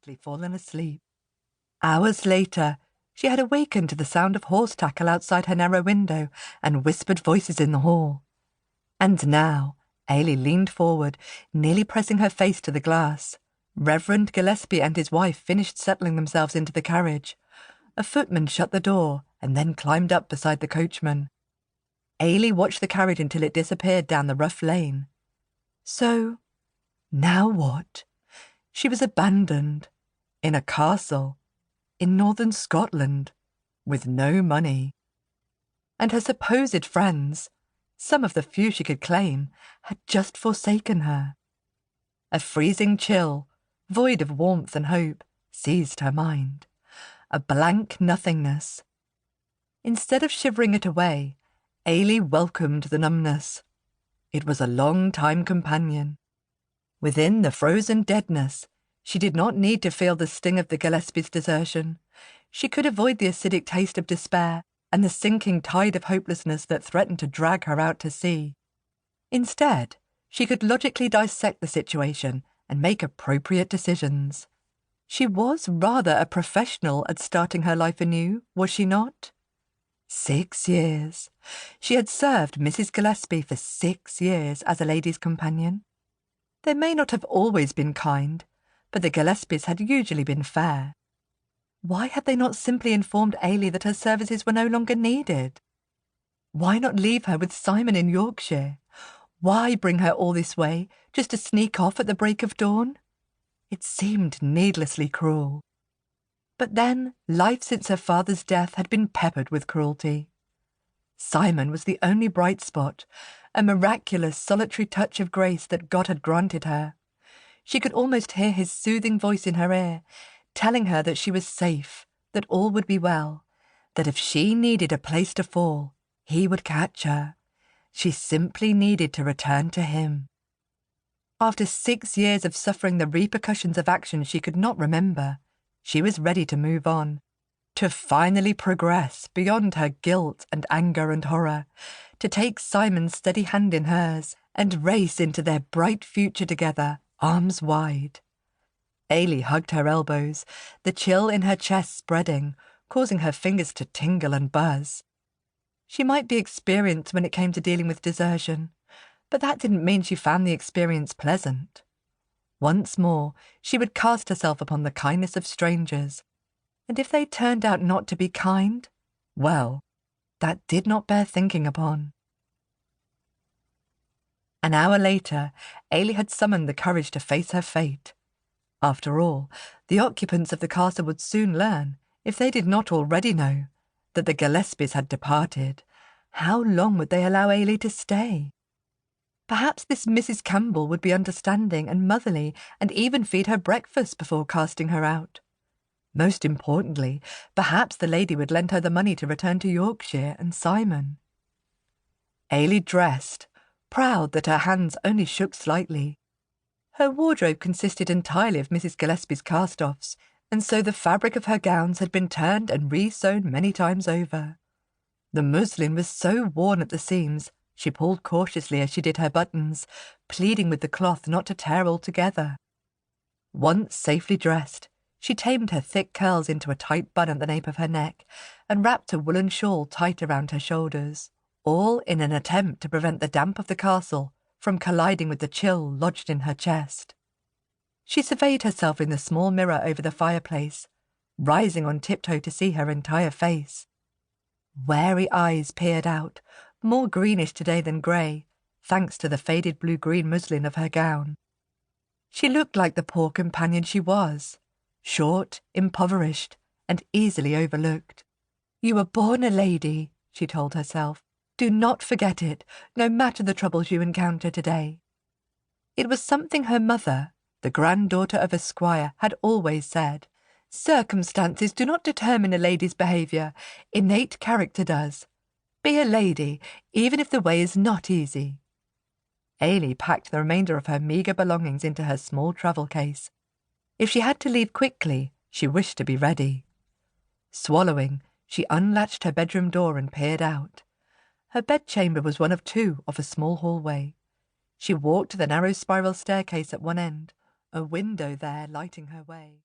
softly fallen asleep. Hours later, she had awakened to the sound of horse tackle outside her narrow window and whispered voices in the hall. And now, Eilidh leaned forward, nearly pressing her face to the glass. Reverend Gillespie and his wife finished settling themselves into the carriage. A footman shut the door and then climbed up beside the coachman. Eilidh watched the carriage until it disappeared down the rough lane. So, now what? She was abandoned, in a castle, in northern Scotland, with no money. And her supposed friends, some of the few she could claim, had just forsaken her. A freezing chill, void of warmth and hope, seized her mind. A blank nothingness. Instead of shivering it away, Eilidh welcomed the numbness. It was a long-time companion. Within the frozen deadness, she did not need to feel the sting of the Gillespies' desertion. She could avoid the acidic taste of despair and the sinking tide of hopelessness that threatened to drag her out to sea. Instead, she could logically dissect the situation and make appropriate decisions. She was rather a professional at starting her life anew, was she not? 6 years. She had served Mrs. Gillespie for 6 years as a lady's companion. They may not have always been kind, but the Gillespies had usually been fair. Why had they not simply informed Eilidh that her services were no longer needed? Why not leave her with Simon in Yorkshire? Why bring her all this way, just to sneak off at the break of dawn? It seemed needlessly cruel. But then, life since her father's death had been peppered with cruelty. Simon was the only bright spot, a miraculous solitary touch of grace that God had granted her. She could almost hear his soothing voice in her ear, telling her that she was safe, that all would be well, that if she needed a place to fall, he would catch her. She simply needed to return to him. After 6 years of suffering the repercussions of actions she could not remember, she was ready to move on, to finally progress beyond her guilt and anger and horror, to take Simon's steady hand in hers and race into their bright future together, arms wide. Eilidh hugged her elbows, the chill in her chest spreading, causing her fingers to tingle and buzz. She might be experienced when it came to dealing with desertion, but that didn't mean she found the experience pleasant. Once more, she would cast herself upon the kindness of strangers, and if they turned out not to be kind, well, that did not bear thinking upon. An hour later, Eilidh had summoned the courage to face her fate. After all, the occupants of the castle would soon learn, if they did not already know, that the Gillespies had departed. How long would they allow Eilidh to stay? Perhaps this Mrs. Campbell would be understanding and motherly and even feed her breakfast before casting her out. Most importantly, perhaps the lady would lend her the money to return to Yorkshire and Simon. Eilidh dressed, proud that her hands only shook slightly. Her wardrobe consisted entirely of Mrs. Gillespie's cast-offs, and so the fabric of her gowns had been turned and re-sewn many times over. The muslin was so worn at the seams, she pulled cautiously as she did her buttons, pleading with the cloth not to tear altogether. Once safely dressed, she tamed her thick curls into a tight bun at the nape of her neck and wrapped a woolen shawl tight around her shoulders, all in an attempt to prevent the damp of the castle from colliding with the chill lodged in her chest. She surveyed herself in the small mirror over the fireplace, rising on tiptoe to see her entire face. Wary eyes peered out, more greenish today than grey, thanks to the faded blue-green muslin of her gown. She looked like the poor companion she was, short, impoverished, and easily overlooked. "You were born a lady," she told herself. "Do not forget it, no matter the troubles you encounter today." It was something her mother, the granddaughter of a squire, had always said. "Circumstances do not determine a lady's behaviour, innate character does. Be a lady, even if the way is not easy." Eilidh packed the remainder of her meagre belongings into her small travel case. If she had to leave quickly, she wished to be ready. Swallowing, she unlatched her bedroom door and peered out. Her bedchamber was one of two off a small hallway. She walked to the narrow spiral staircase at one end, a window there lighting her way.